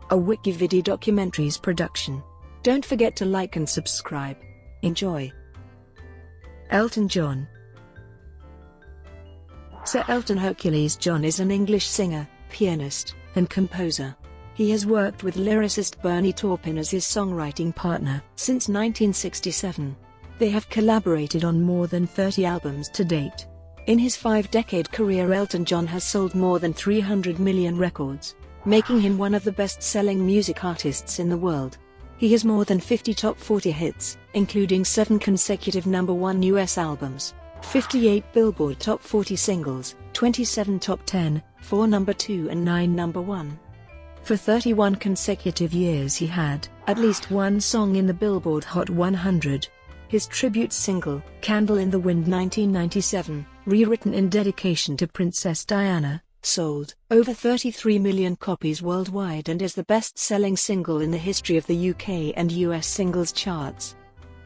a Wikividi Documentaries production. Don't forget to like and subscribe. Enjoy. Elton John. Sir Elton Hercules John is an English singer, pianist, and composer. He has worked with lyricist Bernie Taupin as his songwriting partner since 1967. They have collaborated on more than 30 albums to date. In his 5-decade career, Elton John has sold more than 300 million records, making him one of the best-selling music artists in the world. He has more than 50 top 40 hits, including 7 consecutive #1 US albums, 58 Billboard Top 40 singles, 27 Top 10, 4 #2 and 9 #1. For 31 consecutive years he had at least one song in the Billboard Hot 100. His tribute single, Candle in the Wind 1997, rewritten in dedication to Princess Diana, sold over 33 million copies worldwide and is the best-selling single in the history of the UK and US singles charts.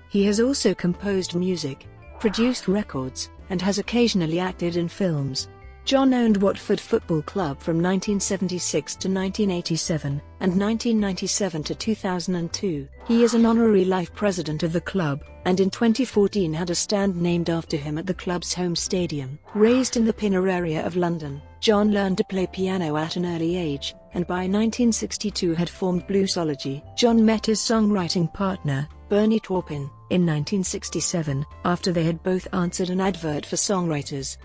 He has also composed music, produced records, and has occasionally acted in films. John owned Watford Football Club from 1976 to 1987, and 1997 to 2002. He is an honorary life president of the club, and in 2014 had a stand named after him at the club's home stadium. Raised in the Pinner area of London, John learned to play piano at an early age, and by 1962 had formed Bluesology. John met his songwriting partner, Bernie Taupin, in 1967, after they had both answered an advert for songwriters.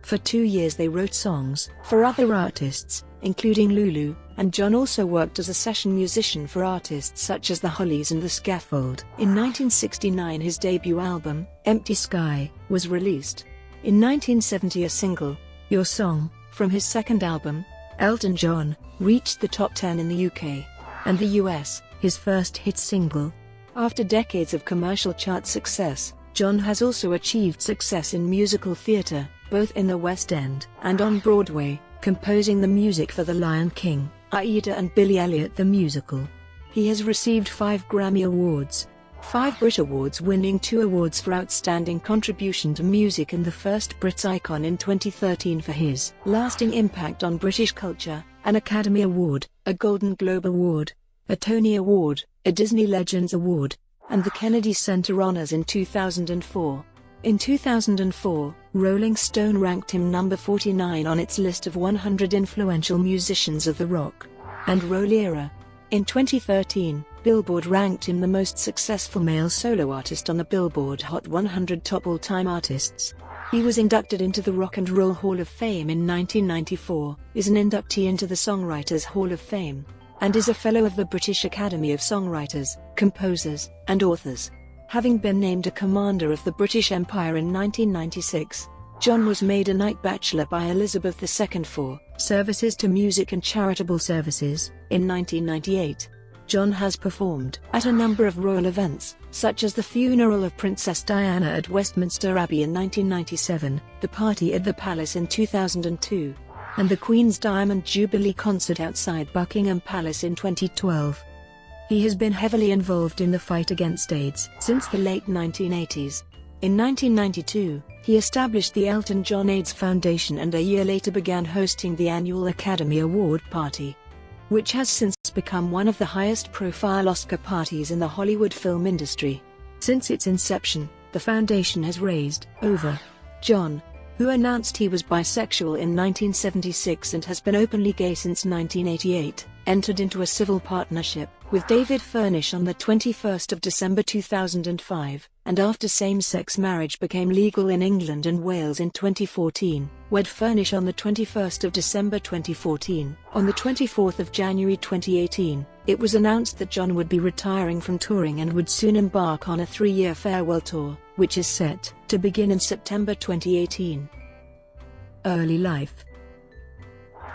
For 2 years they wrote songs for other artists, including Lulu, and John also worked as a session musician for artists such as the Hollies and the Scaffold. In 1969 his debut album, Empty Sky, was released. In 1970 a single, Your Song, from his second album, Elton John, reached the top 10 in the UK and the US, his first hit single. After decades of commercial chart success, John has also achieved success in musical theatre, both in the West End and on Broadway, composing the music for The Lion King, Aida and Billy Elliot the Musical. He has received 5 Grammy Awards, 5 Brit Awards, winning 2 awards for outstanding contribution to music and the first Brit Icon in 2013 for his lasting impact on British culture, an Academy Award, a Golden Globe Award, a Tony Award, a Disney Legends Award, and the Kennedy Center Honors in 2004. In 2004, Rolling Stone ranked him number 49 on its list of 100 influential musicians of the rock and roll era. In 2013, Billboard ranked him the most successful male solo artist on the Billboard Hot 100 Top All-Time Artists. He was inducted into the Rock and Roll Hall of Fame in 1994, is an inductee into the Songwriters Hall of Fame, and is a Fellow of the British Academy of Songwriters, Composers, and Authors. Having been named a Commander of the British Empire in 1996, John was made a Knight Bachelor by Elizabeth II for services to music and charitable services. In 1998, John has performed at a number of royal events, such as the funeral of Princess Diana at Westminster Abbey in 1997, the party at the Palace in 2002, and the Queen's Diamond Jubilee concert outside Buckingham Palace in 2012. He has been heavily involved in the fight against AIDS since the late 1980s. In 1992, he established the Elton John AIDS Foundation and a year later began hosting the annual Academy Award party, which has since become one of the highest-profile Oscar parties in the Hollywood film industry. Since its inception, the foundation has raised over. John, who announced he was bisexual in 1976 and has been openly gay since 1988, entered into a civil partnership with David Furnish on the 21st of December 2005, and after same-sex marriage became legal in England and Wales in 2014, wed Furnish on the 21st of December 2014. On the 24th of January 2018, it was announced that John would be retiring from touring and would soon embark on a 3-year farewell tour, which is set to begin in September 2018. Early life.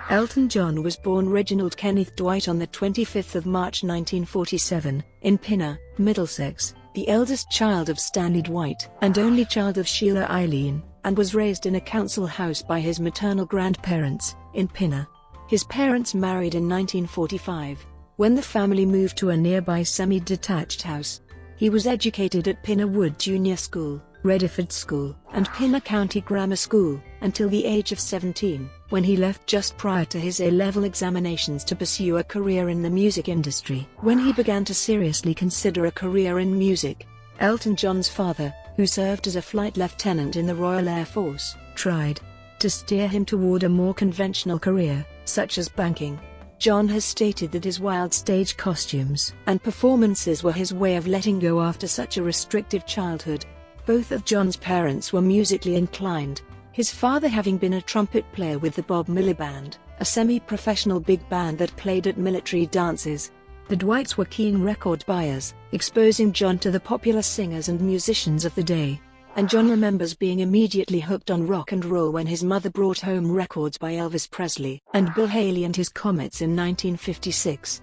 Elton John was born Reginald Kenneth Dwight on the 25th of March 1947, in Pinner, Middlesex, the eldest child of Stanley Dwight and only child of Sheila Eileen, and was raised in a council house by his maternal grandparents, in Pinner. His parents married in 1945, when the family moved to a nearby semi-detached house. He was educated at Pinner Wood Junior School, Rediford School, and Pinner County Grammar School, until the age of 17, when he left just prior to his A-level examinations to pursue a career in the music industry. When he began to seriously consider a career in music, Elton John's father, who served as a flight lieutenant in the Royal Air Force, tried to steer him toward a more conventional career, such as banking. John has stated that his wild stage costumes and performances were his way of letting go after such a restrictive childhood. Both of John's parents were musically inclined, his father having been a trumpet player with the Bob Miller Band, a semi-professional big band that played at military dances. The Dwights were keen record buyers, exposing John to the popular singers and musicians of the day, and John remembers being immediately hooked on rock and roll when his mother brought home records by Elvis Presley and Bill Haley and his Comets in 1956.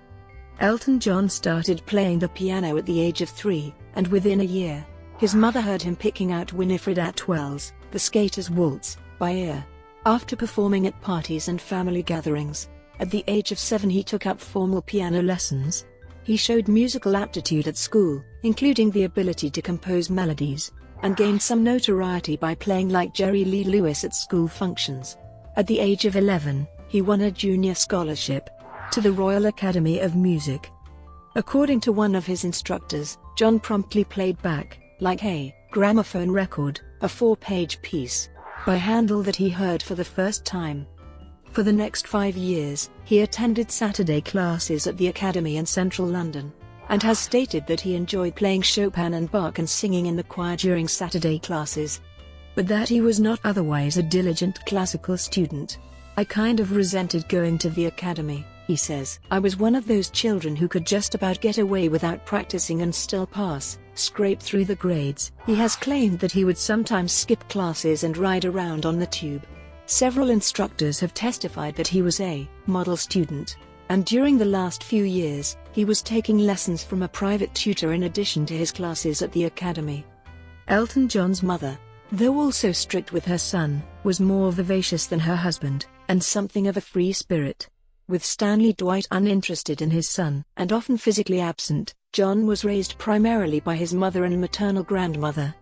Elton John started playing the piano at the age of 3, and within a year, his mother heard him picking out Winifred Atwell's The Skater's Waltz by ear. After performing at parties and family gatherings, at the age of 7 he took up formal piano lessons. He showed musical aptitude at school, including the ability to compose melodies, and gained some notoriety by playing like Jerry Lee Lewis at school functions. At the age of 11, he won a junior scholarship to the Royal Academy of Music. According to one of his instructors, John promptly played back, like a gramophone record, a 4-page piece by Handel that he heard for the first time. For the next 5 years, he attended Saturday classes at the Academy in central London, and has stated that he enjoyed playing Chopin and Bach and singing in the choir during Saturday classes, but that he was not otherwise a diligent classical student. "I kind of resented going to the academy," he says. "I was one of those children who could just about get away without practicing and still scrape through the grades." He has claimed that he would sometimes skip classes and ride around on the tube. Several instructors have testified that he was a model student, and during the last few years, he was taking lessons from a private tutor in addition to his classes at the academy. Elton John's mother, though also strict with her son, was more vivacious than her husband, and something of a free spirit. With Stanley Dwight uninterested in his son and often physically absent, John was raised primarily by his mother and maternal grandmother.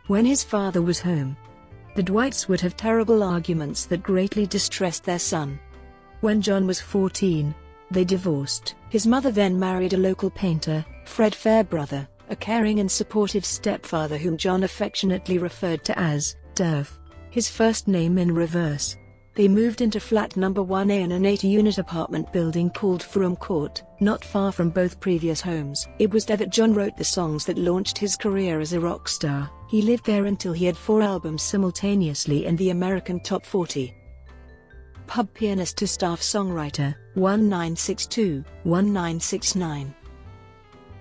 When his father was home, the Dwights would have terrible arguments that greatly distressed their son. When John was 14, they divorced. His mother then married a local painter, Fred Fairbrother, a caring and supportive stepfather whom John affectionately referred to as Durf, his first name in reverse. They moved into flat number 1A in an 8-unit apartment building called Frome Court, not far from both previous homes. It was there that John wrote the songs that launched his career as a rock star. He lived there until he had 4 albums simultaneously in the American Top 40. Pub pianist to staff songwriter, 1962-1969.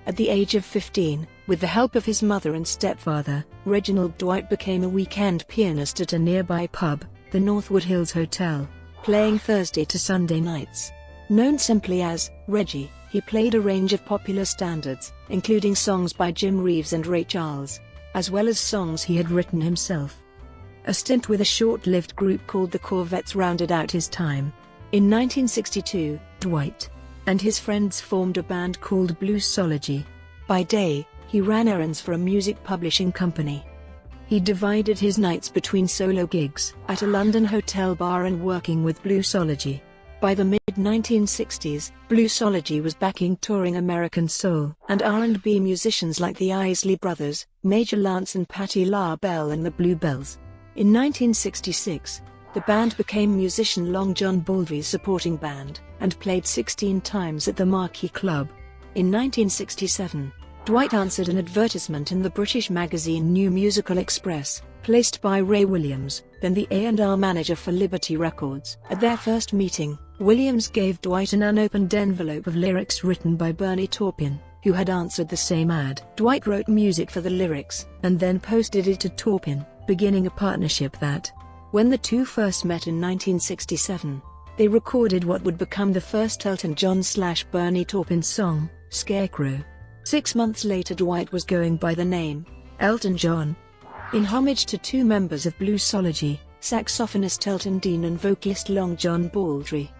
At the age of 15, with the help of his mother and stepfather, Reginald Dwight became a weekend pianist at a nearby pub, the Northwood Hills Hotel, playing Thursday to Sunday nights. Known simply as Reggie, he played a range of popular standards, including songs by Jim Reeves and Ray Charles, as well as songs he had written himself. A stint with a short-lived group called the Corvettes rounded out his time. In 1962, Dwight and his friends formed a band called Bluesology. By day, he ran errands for a music publishing company. He divided his nights between solo gigs at a London hotel bar and working with Bluesology. By the mid-1960s, Bluesology was backing touring American soul and R&B musicians like the Isley Brothers, Major Lance and Patti LaBelle and the Bluebells. In 1966, the band became musician Long John Baldry's supporting band, and played 16 times at the Marquee Club. In 1967, Dwight answered an advertisement in the British magazine New Musical Express, placed by Ray Williams, then the A&R manager for Liberty Records. At their first meeting, Williams gave Dwight an unopened envelope of lyrics written by Bernie Taupin, who had answered the same ad. Dwight wrote music for the lyrics, and then posted it to Taupin, beginning a partnership that, when the two first met in 1967, they recorded what would become the first Elton John/Bernie Taupin song, Scarecrow. 6 months later Dwight was going by the name, Elton John. In homage to two members of Bluesology, saxophonist Elton Dean and vocalist Long John Baldry.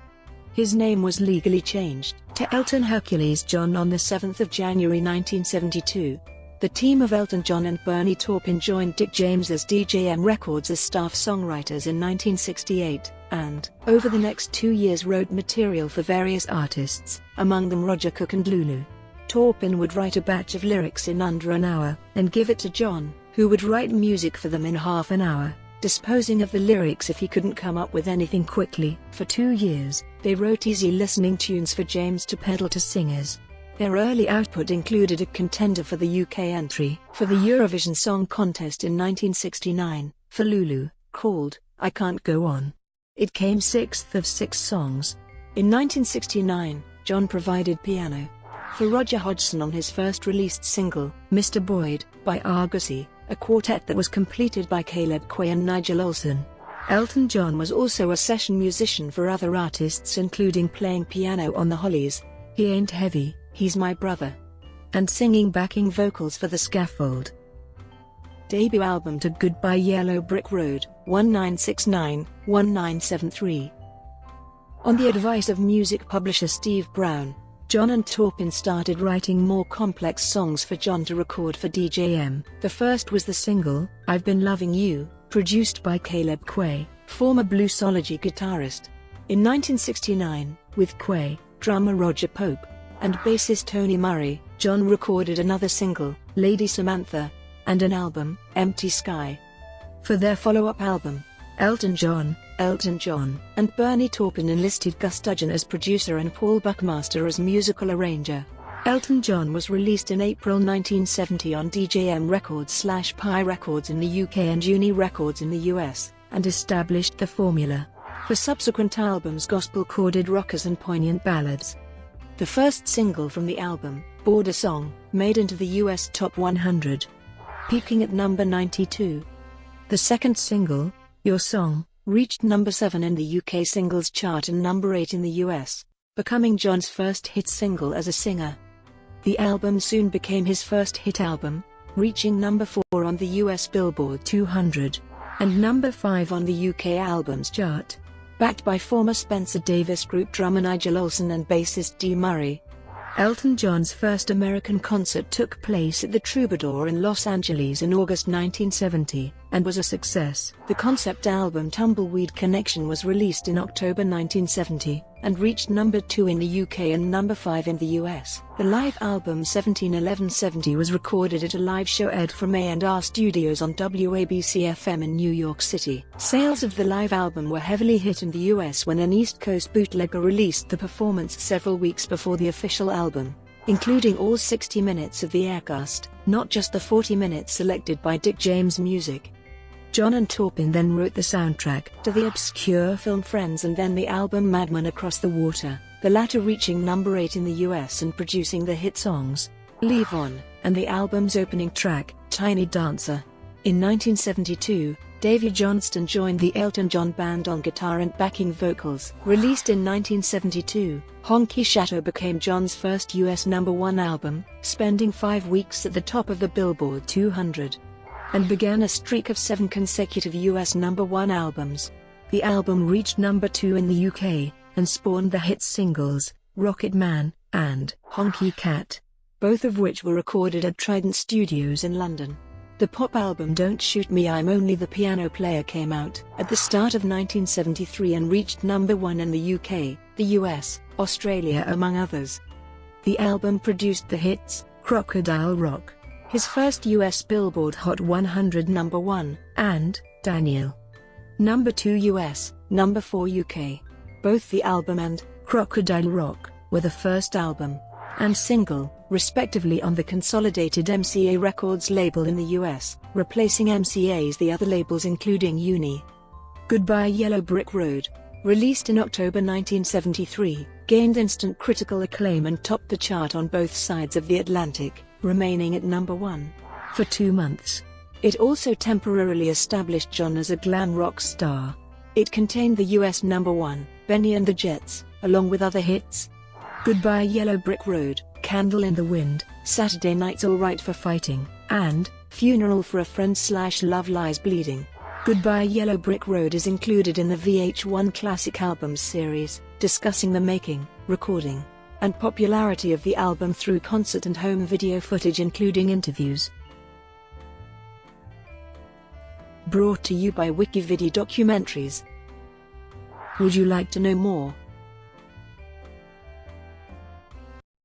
His name was legally changed to Elton Hercules John on the 7th of January 1972. The team of Elton John and Bernie Taupin joined Dick James as DJM Records as staff songwriters in 1968, and, over the next 2 years, wrote material for various artists, among them Roger Cook and Lulu. Taupin would write a batch of lyrics in under an hour, and give it to John, who would write music for them in half an hour, disposing of the lyrics if he couldn't come up with anything quickly. For 2 years, they wrote easy listening tunes for James to peddle to singers. Their early output included a contender for the UK entry for the Eurovision Song Contest in 1969, for Lulu, called I Can't Go On. It came 6th of 6 songs. In 1969, John provided piano for Roger Hodgson on his first released single, Mr. Boyd, by Argosy, a quartet that was completed by Caleb Quaye and Nigel Olsson. Elton John was also a session musician for other artists, including playing piano on The Hollies, He Ain't Heavy, He's My Brother, and singing backing vocals for The Scaffold. Debut album to Goodbye Yellow Brick Road, 1969-1973. On the advice of music publisher Steve Brown, John and Taupin started writing more complex songs for John to record for DJM. The first was the single, I've Been Loving You, produced by Caleb Quaye, former Bluesology guitarist. In 1969, with Quaye, drummer Roger Pope, and bassist Tony Murray, John recorded another single, Lady Samantha, and an album, Empty Sky. For their follow-up album, Elton John, and Bernie Taupin enlisted Gus Dudgeon as producer and Paul Buckmaster as musical arranger. Elton John was released in April 1970 on DJM Records/Pi Records in the UK and Uni Records in the US, and established the formula for subsequent albums, gospel-chorded rockers and poignant ballads. The first single from the album, Border Song, made into the US Top 100, peaking at number 92. The second single, Your Song, reached number 7 in the UK singles chart and number 8 in the US, becoming John's first hit single as a singer. The album soon became his first hit album, reaching number 4 on the US Billboard 200, and number 5 on the UK Albums chart. Backed by former Spencer Davis Group drummer Nigel Olsson and bassist Dee Murray, Elton John's first American concert took place at the Troubadour in Los Angeles in August 1970, and was a success. The concept album Tumbleweed Connection was released in October 1970, and reached number 2 in the UK and number 5 in the US. The live album 171170 was recorded at a live show aired from A&R Studios on WABC-FM in New York City. Sales of the live album were heavily hit in the US when an East Coast bootlegger released the performance several weeks before the official album, including all 60 minutes of the aircast, not just the 40 minutes selected by Dick James Music. John and Taupin then wrote the soundtrack to the obscure film Friends and then the album Madman Across the Water, the latter reaching number 8 in the US and producing the hit songs, Leave On, and the album's opening track, Tiny Dancer. In 1972, Davy Johnstone joined the Elton John Band on guitar and backing vocals. Released in 1972, Honky Chateau became John's first US number 1 album, spending 5 weeks at the top of the Billboard 200. And began a streak of 7 consecutive US number 1 albums. The album reached number 2 in the UK, and spawned the hit singles, Rocket Man, and Honky Cat, both of which were recorded at Trident Studios in London. The pop album Don't Shoot Me I'm Only the Piano Player came out at the start of 1973 and reached number 1 in the UK, the US, Australia among others. The album produced the hits, Crocodile Rock, his first US Billboard Hot 100 number 1, and Daniel, number 2 US, number 4 UK. Both the album and Crocodile Rock were the first album and single, respectively, on the consolidated MCA Records label in the US, replacing MCA's the other labels including Uni. Goodbye Yellow Brick Road, released in October 1973, gained instant critical acclaim and topped the chart on both sides of the Atlantic, remaining at number 1 for 2 months. It also temporarily established John as a glam rock star. It contained the US number 1, Benny and the Jets, along with other hits, Goodbye Yellow Brick Road, Candle in the Wind, Saturday Night's Alright for Fighting, and Funeral for a Friend/Love Lies Bleeding. Goodbye Yellow Brick Road is included in the VH1 Classic Albums series, discussing the making, recording, and popularity of the album through concert and home video footage including interviews. Brought to you by Wikividi Documentaries. Would you like to know more?